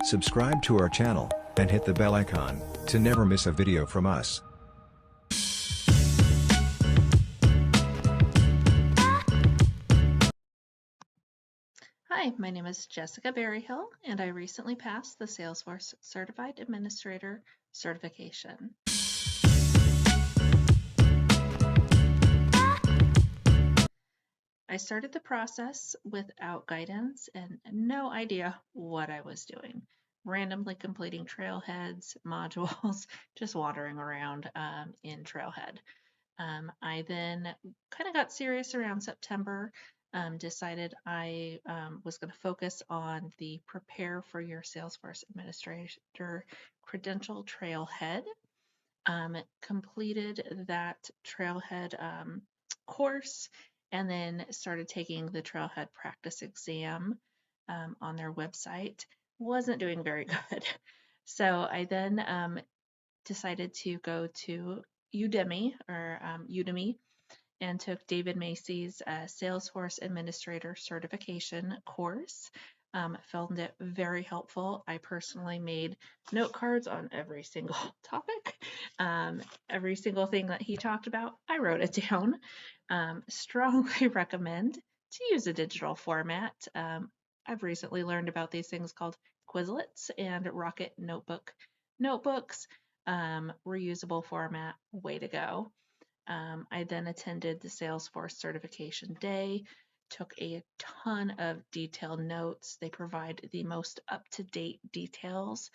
Subscribe to our channel, and hit the bell icon, to never miss a video from us. Hi, my name is Jessica Berryhill, and I recently passed the Salesforce Certified Administrator certification. I started the process without guidance and no idea what I was doing. Randomly completing trailheads, modules, just wandering around in Trailhead. I then kind of got serious around September, decided I was going to focus on the Prepare for Your Salesforce Administrator Credential Trailhead. Completed that Trailhead course and then started taking the Trailhead practice exam on their website. Wasn't doing very good. So I then decided to go to Udemy and took David Macy's Salesforce Administrator Certification course. Found it very helpful. I personally made note cards on every single topic. Every single thing that he talked about, I wrote it down. Strongly recommend to use a digital format. I've recently learned about these things called Quizlets and Rocket notebooks. Reusable format, way to go. I then attended the Salesforce Certification Day, took a ton of detailed notes. They provide the most up-to-date details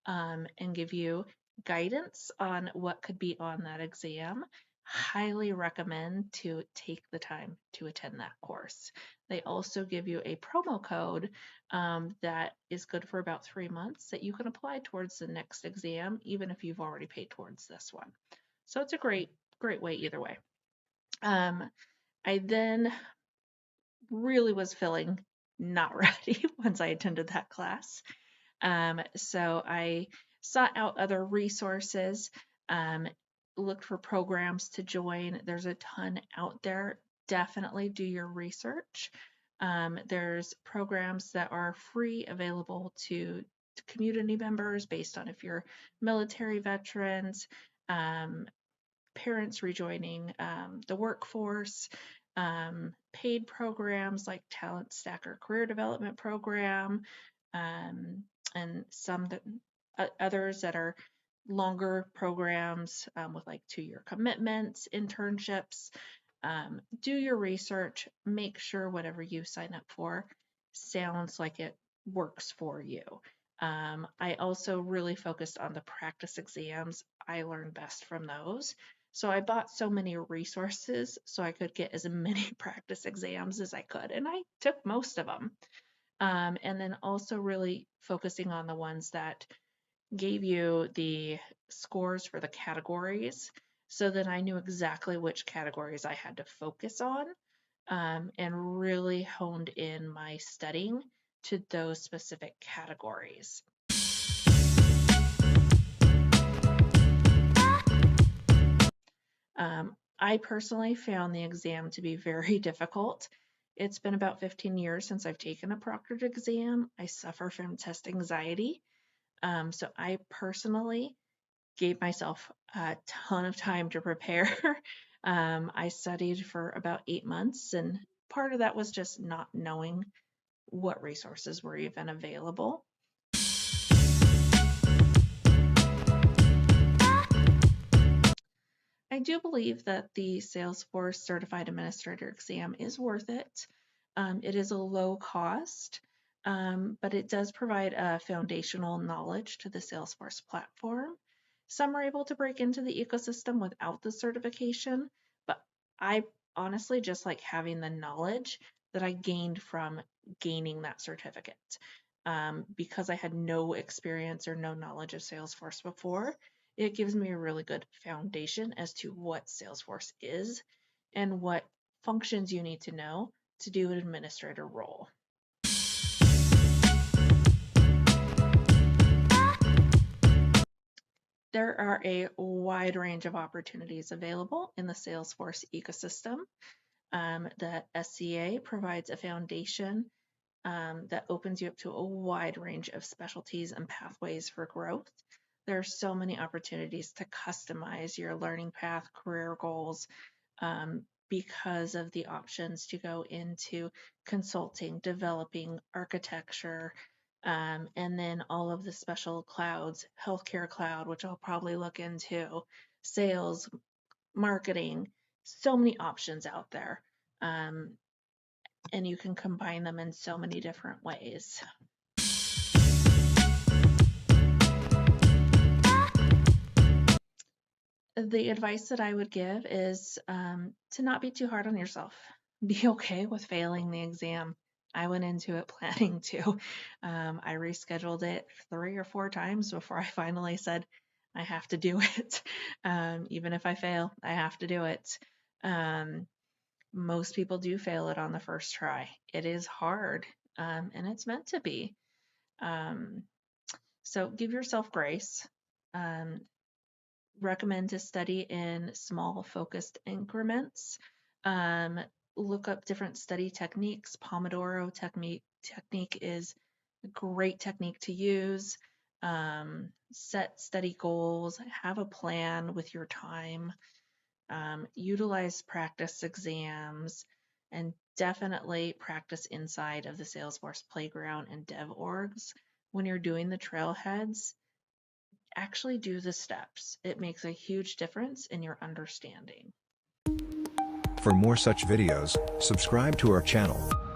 and give you guidance on what could be on that exam. Highly recommend to take the time to attend that course. They also give you a promo code that is good for about 3 months that you can apply towards the next exam, even if you've already paid towards this one. So it's a great way either way. I then really was feeling not ready once I attended that class. So I sought out other resources, looked for programs to join. There's a ton out there. Definitely do your research. There's programs that are free available to community members based on if you're military veterans, parents rejoining the workforce, paid programs like Talent Stacker Career Development Program, and some that others that are longer programs with like 2-year commitments, internships. Do your research, make sure whatever you sign up for sounds like it works for you. I also really focused on the practice exams. I learned best from those. So I bought so many resources so I could get as many practice exams as I could, and I took most of them. And then also really focusing on the ones that gave you the scores for the categories so that I knew exactly which categories I had to focus on, and really honed in my studying to those specific categories. I personally found the exam to be very difficult. It's been about 15 years since I've taken a proctored exam. I suffer from test anxiety. So I personally gave myself a ton of time to prepare. I studied for about 8 months, and part of that was just not knowing what resources were even available. I do believe that the Salesforce Certified Administrator exam is worth it. It is a low cost, but it does provide a foundational knowledge to the Salesforce platform. Some are able to break into the ecosystem without the certification, but I honestly just like having the knowledge that I gained from gaining that certificate. Because I had no experience or no knowledge of Salesforce before, it gives me a really good foundation as to what Salesforce is and what functions you need to know to do an administrator role. There are a wide range of opportunities available in the Salesforce ecosystem. The SCA provides a foundation that opens you up to a wide range of specialties and pathways for growth. There are so many opportunities to customize your learning path, career goals, because of the options to go into consulting, developing, architecture, and then all of the special clouds, healthcare cloud, which I'll probably look into, sales, marketing, so many options out there. And you can combine them in so many different ways. The advice that I would give is to not be too hard on yourself. Be okay with failing the exam. I went into it planning to. I rescheduled it 3 or 4 times before I finally said, I have to do it. Even if I fail, I have to do it. Most people do fail it on the first try. It is hard, and it's meant to be. So give yourself grace. Recommend to study in small focused increments. Look up different study techniques. Pomodoro technique is a great technique to use. Set study goals, have a plan with your time, utilize practice exams, and definitely practice inside of the Salesforce playground and dev orgs. When you're doing the trailheads, actually do the steps. It makes a huge difference in your understanding. For more such videos, subscribe to our channel.